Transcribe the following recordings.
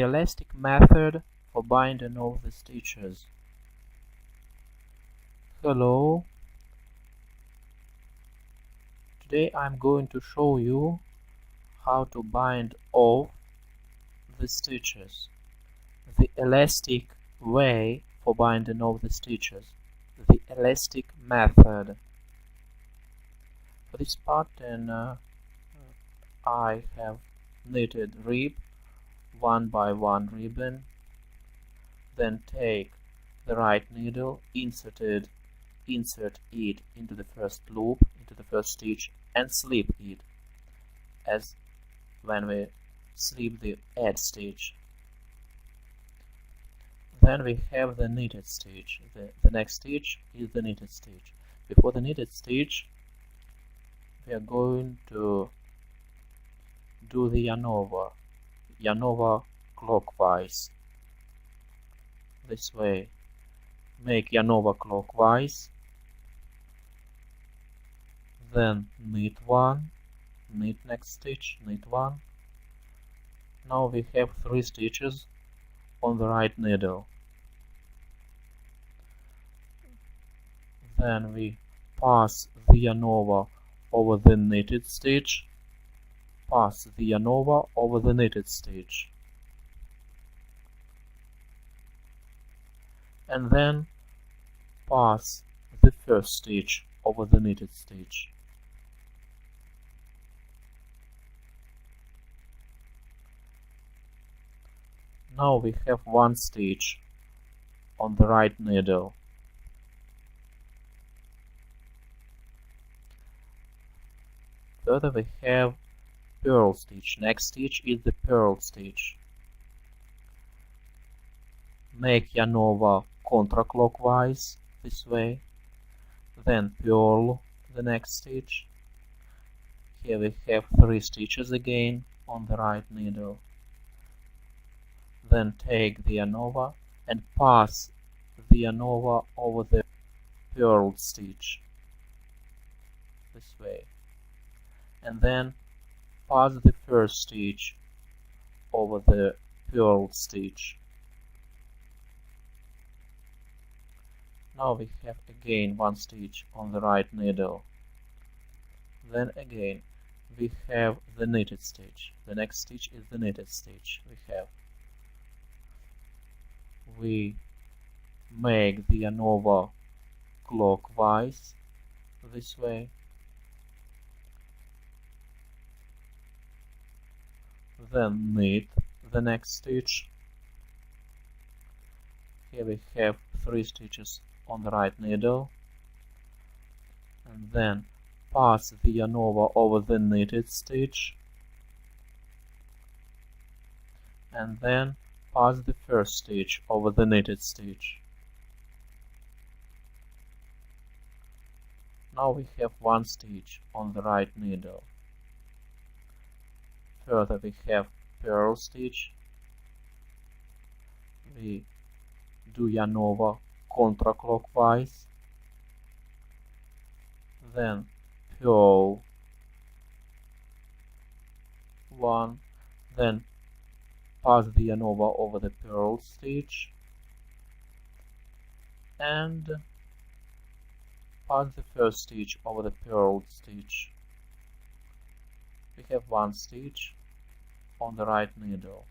elastic method for binding of the stitches. Hello, today I'm going to show you how to bind off the stitches. The elastic way for binding off the stitches. The elastic method. For this pattern I have knitted rib 1 by 1 ribbon, then take the right needle, insert it into the first loop, into the first stitch, and slip it as when we slip the add stitch. Then we have the knitted stitch. The next stitch is the knitted stitch. Before the knitted stitch, we are going to do the yarn over clockwise. This way, make yarn over clockwise, then knit one, knit next stitch, knit one. Now we have 3 stitches on the right needle. Then we pass the yarn over the knitted stitch, pass the yarn over the knitted stitch, and then pass the first stitch over the knitted stitch. Now we have 1 stitch on the right needle. Further we have purl stitch. Next stitch is the purl stitch. Make yarn over counterclockwise this way, then purl the next stitch. Here we have 3 stitches again on the right needle. Then take the yarn over and pass the yarn over the purled stitch this way, and then pass the first stitch over the purled stitch. Now we have again 1 stitch on the right needle. Then again we have the knitted stitch. The next stitch is the knitted stitch. We make the yarn over clockwise this way, then knit the next stitch. Here we have 3 stitches on the right needle, and then pass the yarn over the knitted stitch, and then pass the first stitch over the knitted stitch. Now we have 1 stitch on the right needle. Further we have purl stitch. We do yarn over counterclockwise, then purl 1, then pass the yarn over the purl stitch, and pass the first stitch over the purled stitch. We have 1 stitch on the right needle.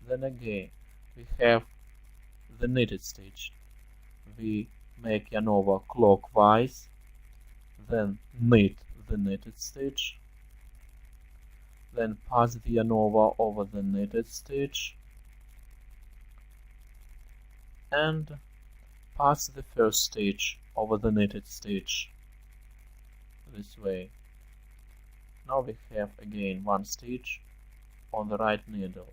Then again we have the knitted stitch. We make yarn over clockwise, then knit the knitted stitch, then pass the yarn over the knitted stitch, and pass the first stitch over the knitted stitch this way. Now we have again 1 stitch on the right needle,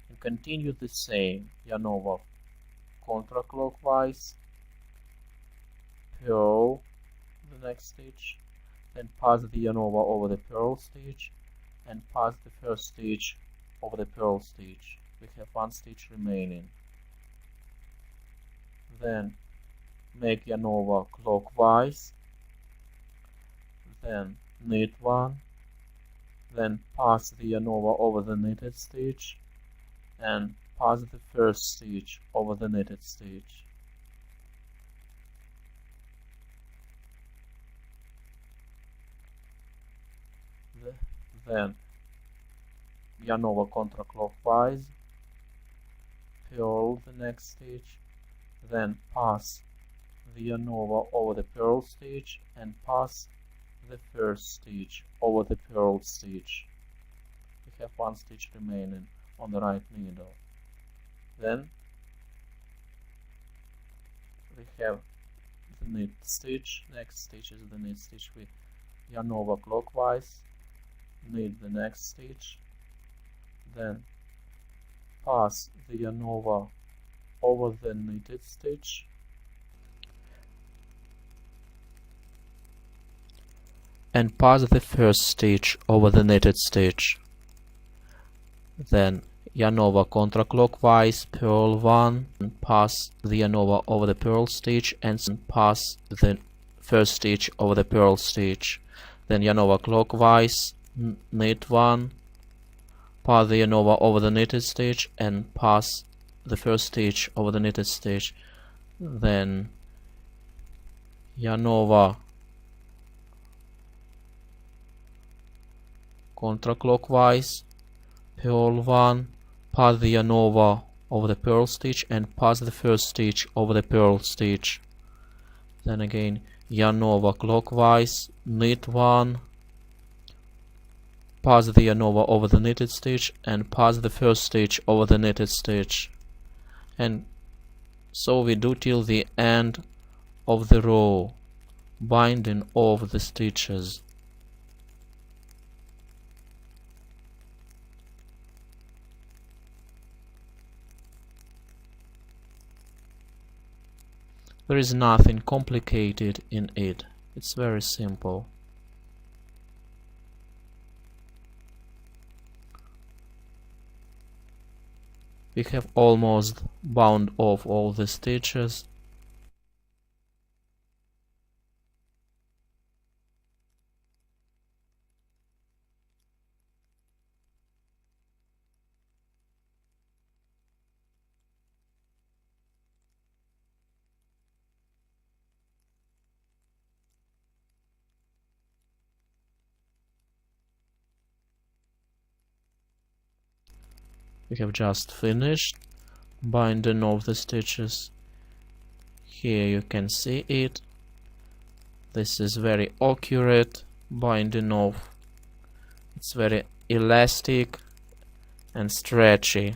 and continue the same. Yarn over counterclockwise, purl the next stitch, then pass the yarn over the purl stitch, and pass the first stitch over the purl stitch. We have 1 stitch remaining. Then make yarn over clockwise, then knit 1, then pass the yarn over the knitted stitch, and pass the first stitch over the knitted stitch. Then yarn over counterclockwise, purl the next stitch, then pass the yarn over the purl stitch and pass the first stitch over the purl stitch. We have one stitch remaining on the right needle. Then we have the knit stitch. Next stitch is the knit stitch. We yarn over clockwise, knit the next stitch, then pass the yarn over the knitted stitch, and pass the first stitch over the knitted stitch. Then yarn over counterclockwise, purl 1, and pass the yarn over the purl stitch and pass the first stitch over the purl stitch. Then yarn over clockwise, knit 1, pass the yarn over the knitted stitch and pass the first stitch over the knitted stitch. Then yarn over counterclockwise, purl 1, pass the yarn over the purl stitch and pass the first stitch over the purl stitch. Then again yarn over clockwise, knit 1, pass the yarn over the knitted stitch and pass the first stitch over the knitted stitch. And so we do till the end of the row, binding off the stitches. There is nothing complicated in it. It's very simple. We have almost bound off all the stitches. We have just finished binding off the stitches. Here you can see it. This is very accurate binding off. It's very elastic and stretchy.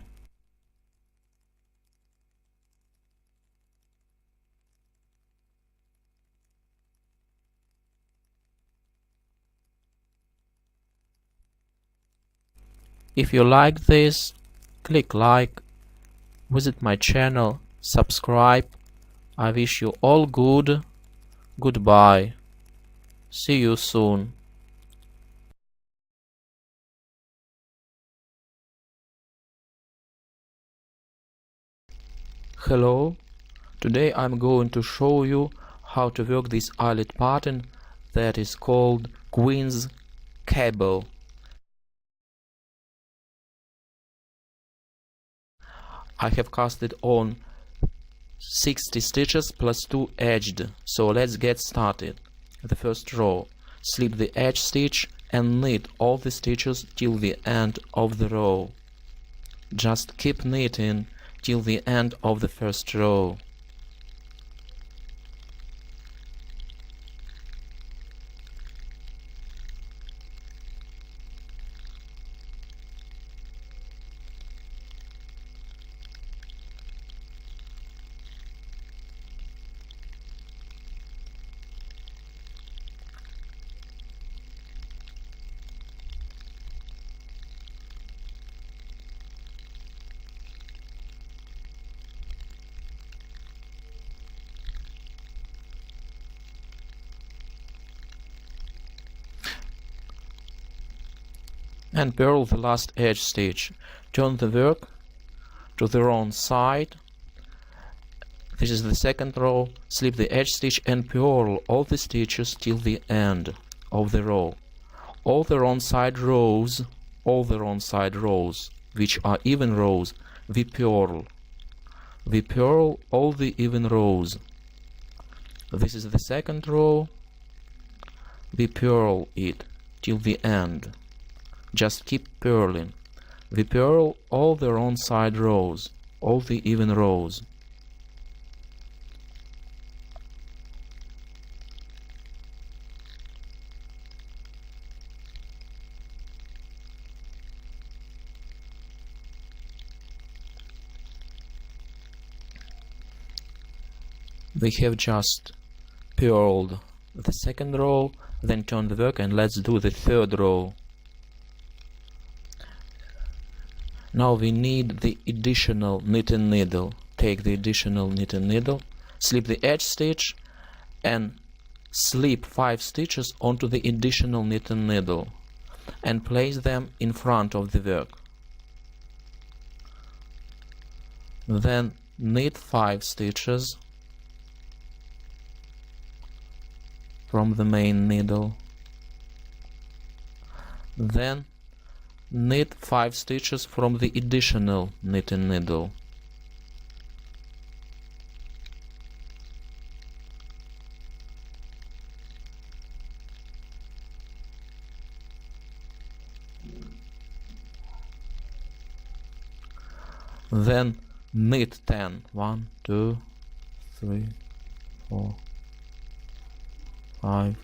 If you like this, click like, visit my channel, subscribe. I wish you all good. Goodbye. See you soon. Hello. Today I'm going to show you how to work this eyelet pattern that is called Queen's Cable. I have casted on 60 stitches plus 2 edged, so let's get started. The first row, slip the edge stitch and knit all the stitches till the end of the row. Just keep knitting till the end of the first row. And purl the last edge stitch. Turn the work to the wrong side. This is the second row. Slip the edge stitch and purl all the stitches till the end of the row. All the wrong side rows, which are even rows, we purl all the even rows. This is the second row. We purl it till the end. Just keep purling. We purl all the wrong side rows, all the even rows. We have just purled the second row, then turn the work and let's do the third row. Now we need the additional knitting needle. Take the additional knitting needle, slip the edge stitch and slip 5 stitches onto the additional knitting needle and place them in front of the work. Then knit 5 stitches from the main needle. Then knit 5 stitches from the additional knitting needle. Then knit 10. 1, 2, 3, 4, 5,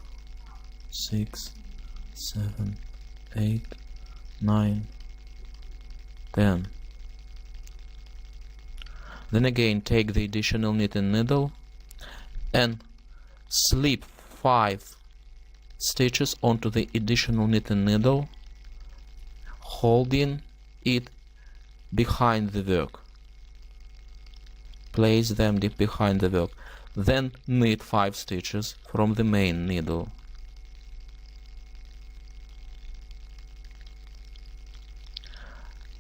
6, 7, 8, 9, 10. Then again take the additional knitting needle and slip 5 stitches onto the additional knitting needle, holding it behind the work. Place them deep behind the work. Then knit 5 stitches from the main needle.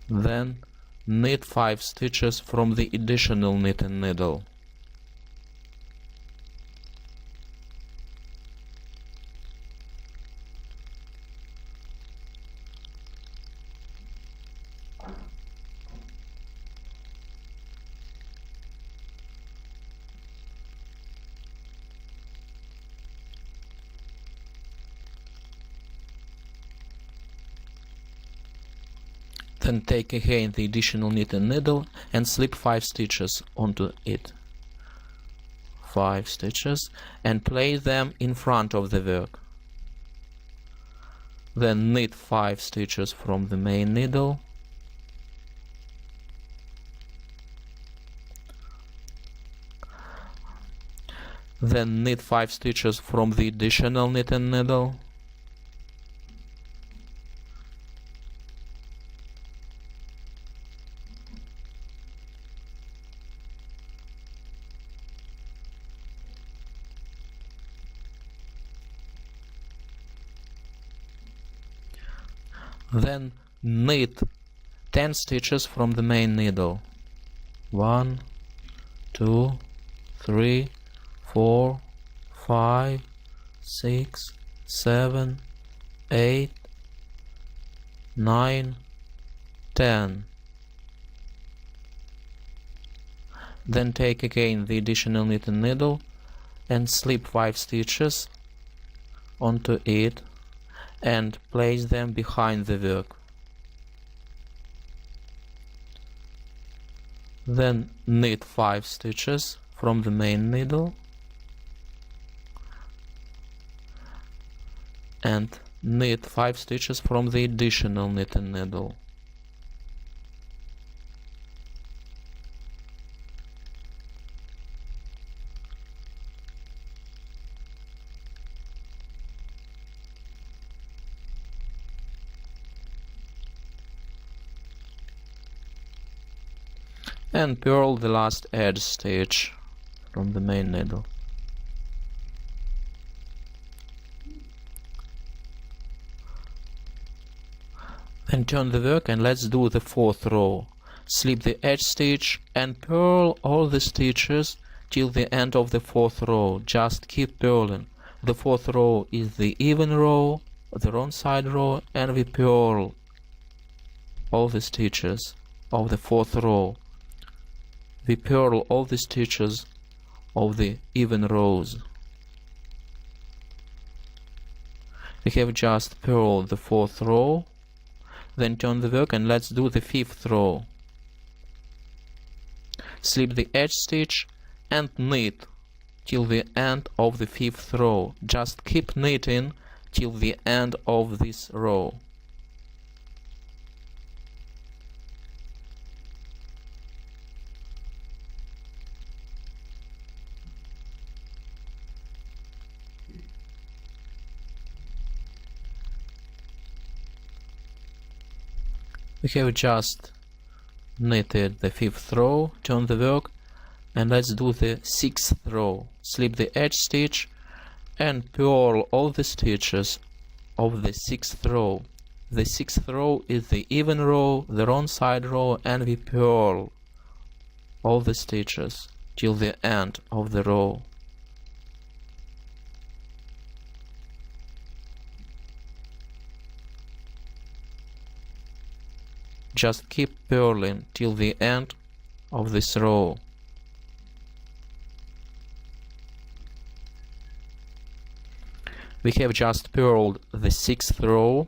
Then knit 5 stitches from the additional knitting needle. Then take again the additional knitting needle and slip 5 stitches onto it. 5 stitches and place them in front of the work. Then knit 5 stitches from the main needle. Then knit 5 stitches from the additional knitting needle. Then knit 10 stitches from the main needle. 1, 2, 3, 4, 5, 6, 7, 8, 9, 10. Then take again the additional knitting needle and slip 5 stitches onto it and place them behind the work. Then knit 5 stitches from the main needle and knit 5 stitches from the additional knitting needle. And purl the last edge stitch from the main needle. Then turn the work and let's do the 4th row. Slip the edge stitch and purl all the stitches till the end of the 4th row. Just keep purling. The 4th row is the even row, the wrong side row, and we purl all the stitches. of the fourth row. We purl all the stitches of the even rows. We have just purled the fourth row, then turn the work and let's do the fifth row. Slip the edge stitch and knit till the end of the fifth row. Just keep knitting till the end of this row. We have just knitted the fifth row, turn the work, and let's do the sixth row. Slip the edge stitch and purl all the stitches of the sixth row. The sixth row is the even row, the wrong side row, and we purl all the stitches till the end of the row. Just keep purling till the end of this row. We have just purled the sixth row,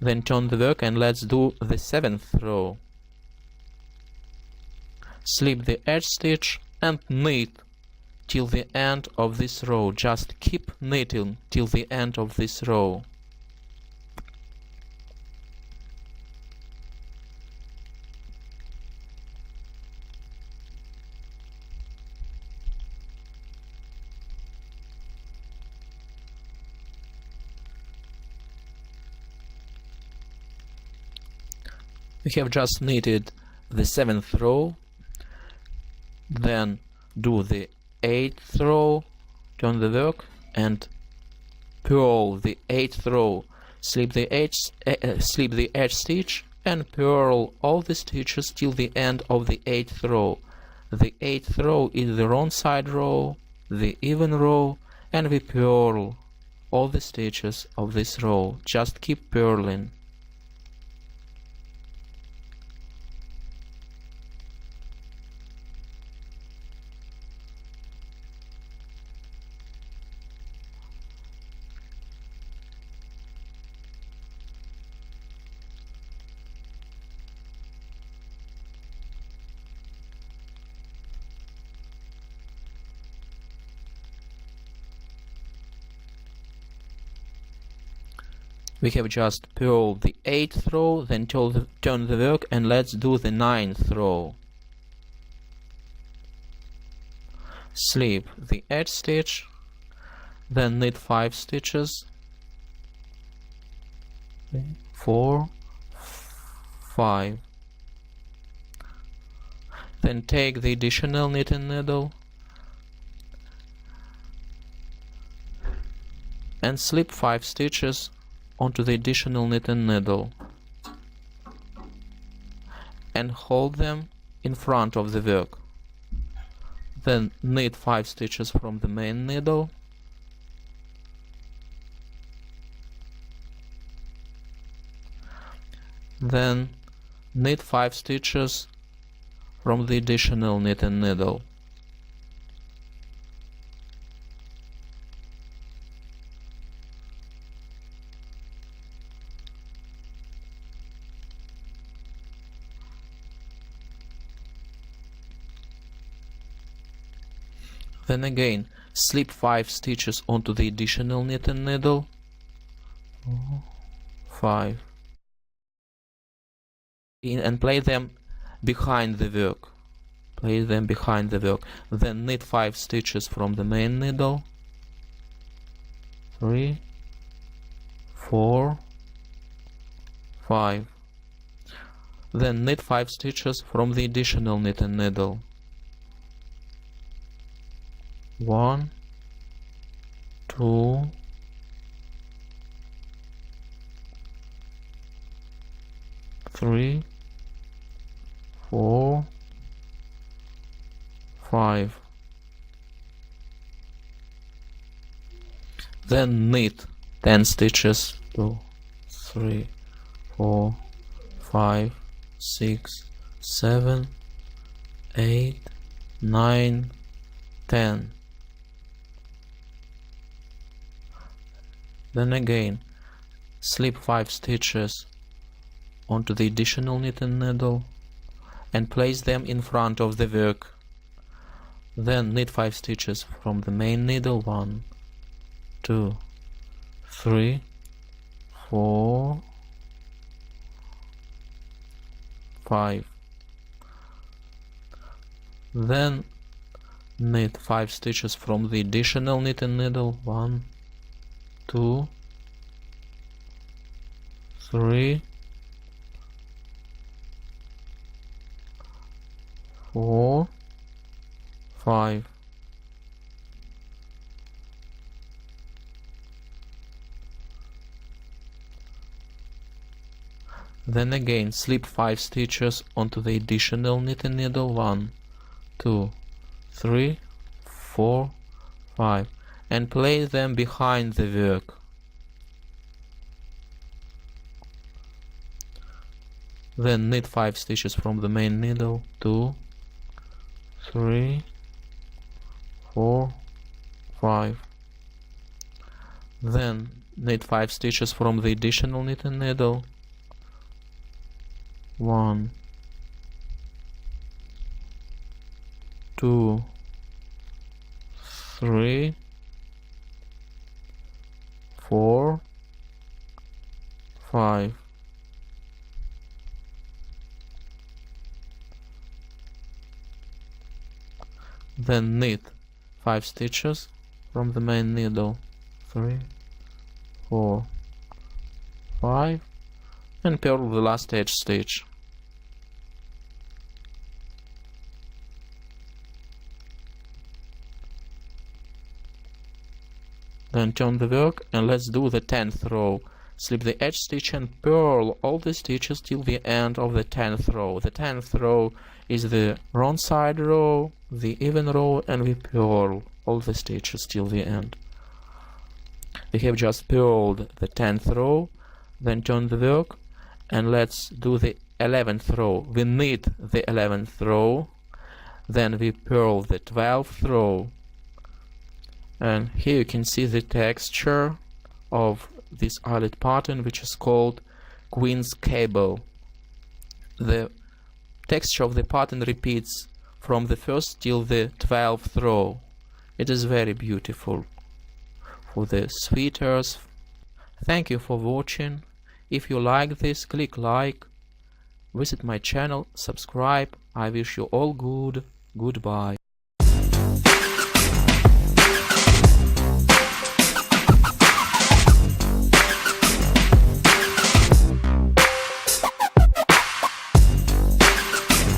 then turn the work and let's do the seventh row. Slip the edge stitch and knit till the end of this row. Just keep knitting till the end of this row. We have just knitted the seventh row, then do the eighth row, turn the work and purl the eighth row. Slip the edge stitch and purl all the stitches till the end of the eighth row. The eighth row is the wrong side row, the even row, and we purl all the stitches of this row. Just keep purling. We have just purled the eighth row, then turn the work and let's do the ninth row. Slip the edge stitch, then knit 5 stitches, 4, 5. Then take the additional knitting needle and slip 5 stitches onto the additional knitting needle and hold them in front of the work. Then knit 5 stitches from the main needle, then knit 5 stitches from the additional knitting needle. Then again, slip 5 stitches onto the additional knitting needle, 5, and place them behind the work. Then knit 5 stitches from the main needle, 3, 4, 5. Then knit 5 stitches from the additional knitting needle, 1, 2, 3, 4, 5. Then knit 10 stitches, 2, 3, 4, 5, 6, 7, 8, 9, 10. Then again slip 5 stitches onto the additional knitting needle and place them in front of the work. Then knit 5 stitches from the main needle. 1, 2, 3, 4, 5. Then knit 5 stitches from the additional knitting needle. 1, 2, 3, 4, 5. Then again slip 5 stitches onto the additional knitting needle. 1, 2, 3, 4, 5, and place them behind the work. Then knit 5 stitches from the main needle. 2, 3, 4, 5. Then knit 5 stitches from the additional knitting needle. 1, 2, 3, 4, 5. Then knit 5 stitches from the main needle. 3, 4, 5, and purl the last edge stitch. Then turn the work and let's do the 10th row. Slip the edge stitch and purl all the stitches till the end of the 10th row. The 10th row is the wrong side row, the even row, and we purl all the stitches till the end. We have just purled the 10th row, then turn the work and let's do the 11th row. We knit the 11th row, then we purl the 12th row, and here you can see the texture of this eyelet pattern, which is called Queen's Cable. The texture of the pattern repeats from the 1st till the 12th row. It is very beautiful for the sweaters. Thank you for watching. If you like this, click like, visit my channel, subscribe. I wish you all good. Goodbye.